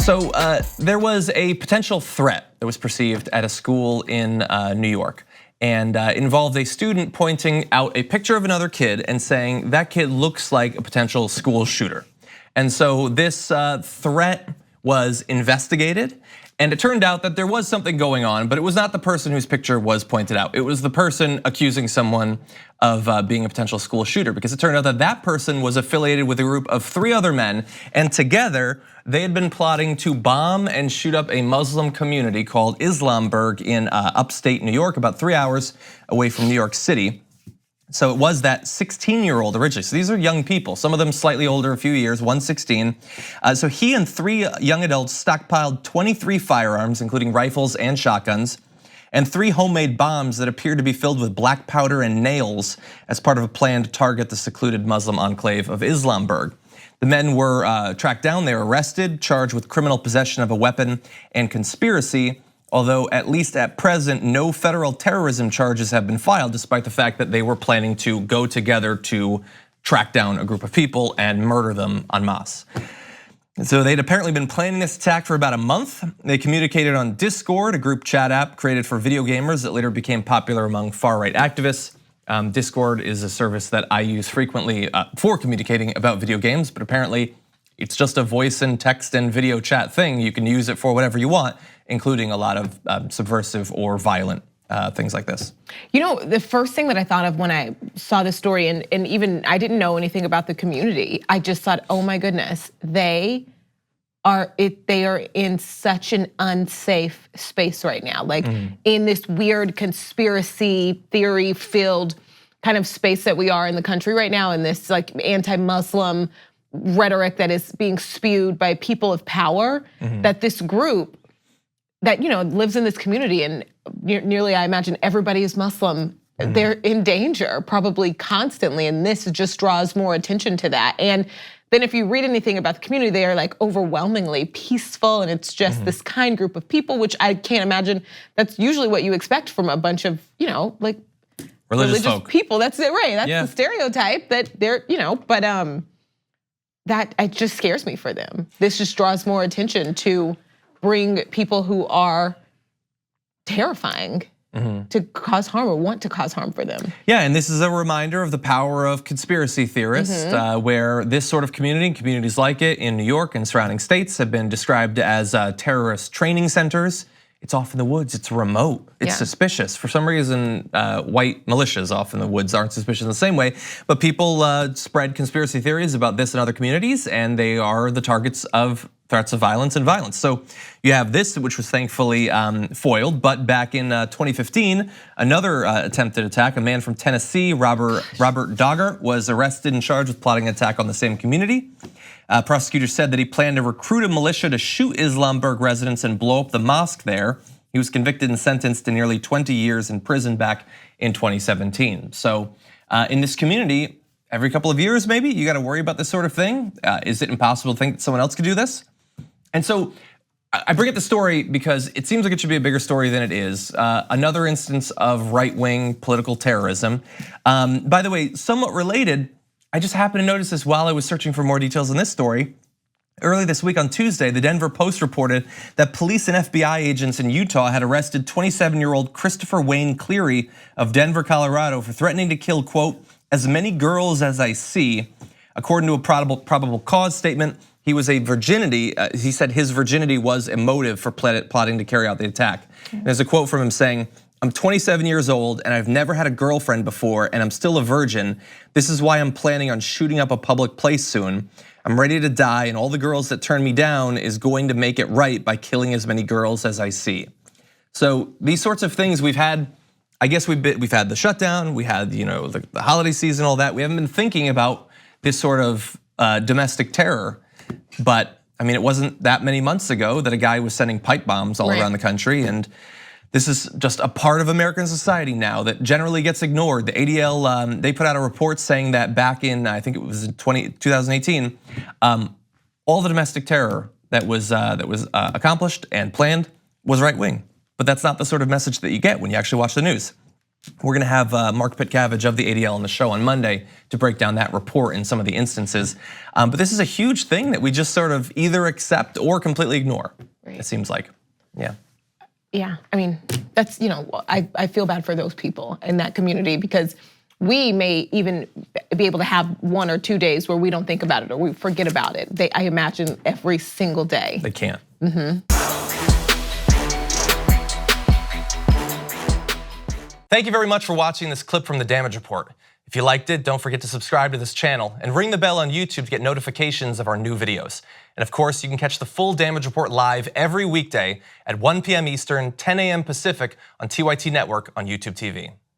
So there was a potential threat that was perceived at a school in New York, and involved a student pointing out a picture of another kid and saying that kid looks like a potential school shooter. And so this threat was investigated, and it turned out that there was something going on, but it was not the person whose picture was pointed out. It was the person accusing someone of being a potential school shooter, because it turned out that that person was affiliated with a group of 3 other men, and together they had been plotting to bomb and shoot up a Muslim community called Islamburg in upstate New York, about 3 hours away from New York City. So it was that 16-year-old originally. So these are young people, some of them slightly older, a few years, one 16. So he and 3 young adults stockpiled 23 firearms, including rifles and shotguns, and 3 homemade bombs that appeared to be filled with black powder and nails as part of a plan to target the secluded Muslim enclave of Islamburg. The men were tracked down, they were arrested, charged with criminal possession of a weapon and conspiracy. Although at least at present, no federal terrorism charges have been filed, despite the fact that they were planning to go together to track down a group of people and murder them en masse. So they'd apparently been planning this attack for about a month. They communicated on Discord, a group chat app created for video gamers that later became popular among far-right activists. Discord is a service that I use frequently for communicating about video games, but apparently it's just a voice and text and video chat thing. You can use it for whatever you want, including a lot of subversive or violent things like this. You know, the first thing that I thought of when I saw this story, and even I didn't know anything about the community, I just thought, oh my goodness, they are in such an unsafe space right now. Like in this weird conspiracy theory filled kind of space that we are in the country right now, in this like anti-Muslim rhetoric that is being spewed by people of power, that this group that lives in this community, and nearly I imagine everybody is Muslim, they're in danger probably constantly, and this just draws more attention to that. And then if you read anything about the community, they are like overwhelmingly peaceful, and it's just this kind group of people, which I can't imagine that's usually what you expect from a bunch of like religious people. That's it, right? That's the stereotype that they're but that it just scares me for them. This just draws more attention to bring people who are terrifying to cause harm or want to cause harm for them. Yeah, and this is a reminder of the power of conspiracy theorists, where this sort of community and communities like it in New York and surrounding states have been described as terrorist training centers. It's off in the woods, it's remote, it's suspicious. For some reason, white militias off in the woods aren't suspicious in the same way, but people spread conspiracy theories about this in other communities, and they are the targets of threats of violence and violence. So you have this, which was thankfully foiled, but back in 2015, another attempted attack, a man from Tennessee, Robert Dogger, was arrested and charged with plotting an attack on the same community. Prosecutors said that he planned to recruit a militia to shoot Islamburg residents and blow up the mosque there. He was convicted and sentenced to nearly 20 years in prison back in 2017. So in this community, every couple of years maybe, you gotta worry about this sort of thing. Is it impossible to think that someone else could do this? And so I bring up the story because it seems like it should be a bigger story than it is. Another instance of right-wing political terrorism. By the way, somewhat related, I just happened to notice this while I was searching for more details on this story. Early this week on Tuesday, the Denver Post reported that police and FBI agents in Utah had arrested 27-year-old Christopher Wayne Cleary of Denver, Colorado for threatening to kill, quote, as many girls as I see. According to a probable cause statement, he was a virginity, he said his virginity was a motive for plotting to carry out the attack. There's a quote from him saying, I'm 27 years old and I've never had a girlfriend before and I'm still a virgin. This is why I'm planning on shooting up a public place soon. I'm ready to die and all the girls that turn me down is going to make it right by killing as many girls as I see. So these sorts of things we've had, I guess we've had the shutdown, we had the holiday season, all that. We haven't been thinking about this sort of domestic terror, but I mean, it wasn't that many months ago that a guy was sending pipe bombs all around the country, and this is just a part of American society now that generally gets ignored. The ADL, they put out a report saying that back in, I think it was 2018, all the domestic terror that was accomplished and planned was right wing. But that's not the sort of message that you get when you actually watch the news. We're gonna have Mark Pitcavage of the ADL on the show on Monday to break down that report and some of the instances. But this is a huge thing that we just sort of either accept or completely ignore, it seems like, yeah. Yeah, I mean, that's, I feel bad for those people in that community because we may even be able to have 1 or 2 days where we don't think about it or we forget about it. I imagine every single day. They can't. Thank you very much for watching this clip from the Damage Report. If you liked it, don't forget to subscribe to this channel and ring the bell on YouTube to get notifications of our new videos. And of course, you can catch the full Damage Report live every weekday at 1 p.m. Eastern, 10 a.m. Pacific on TYT Network on YouTube TV.